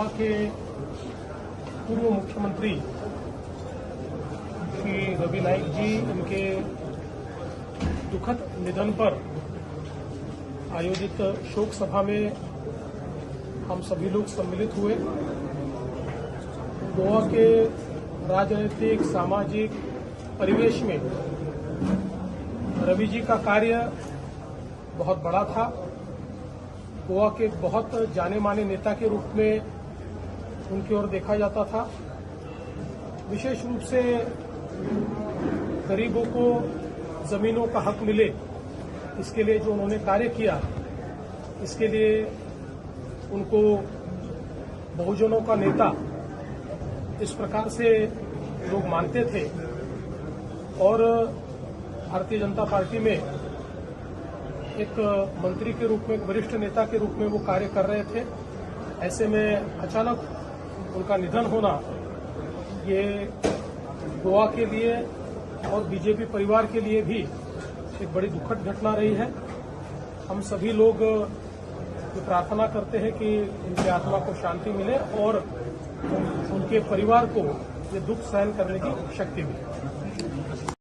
गोवा के पूर्व मुख्यमंत्री श्री रवि नाईक जी इनके दुखद निधन पर आयोजित शोक सभा में हम सभी लोग सम्मिलित हुए। गोवा के राजनीतिक सामाजिक परिवेश में रवि जी का कार्य बहुत बड़ा था। गोवा के बहुत जाने माने नेता के रूप में उनकी ओर देखा जाता था। विशेष रूप से गरीबों को जमीनों का हक मिले, इसके लिए जो उन्होंने कार्य किया, इसके लिए उनको बहुजनों का नेता इस प्रकार से लोग मानते थे और भारतीय जनता पार्टी में एक मंत्री के रूप में, एक वरिष्ठ नेता के रूप में वो कार्य कर रहे थे। ऐसे में अचानक उनका निधन होना ये गोवा के लिए और बीजेपी परिवार के लिए भी एक बड़ी दुखद घटना रही है। हम सभी लोग ये प्रार्थना करते हैं कि उनकी आत्मा को शांति मिले और उनके परिवार को ये दुख सहन करने की शक्ति मिले।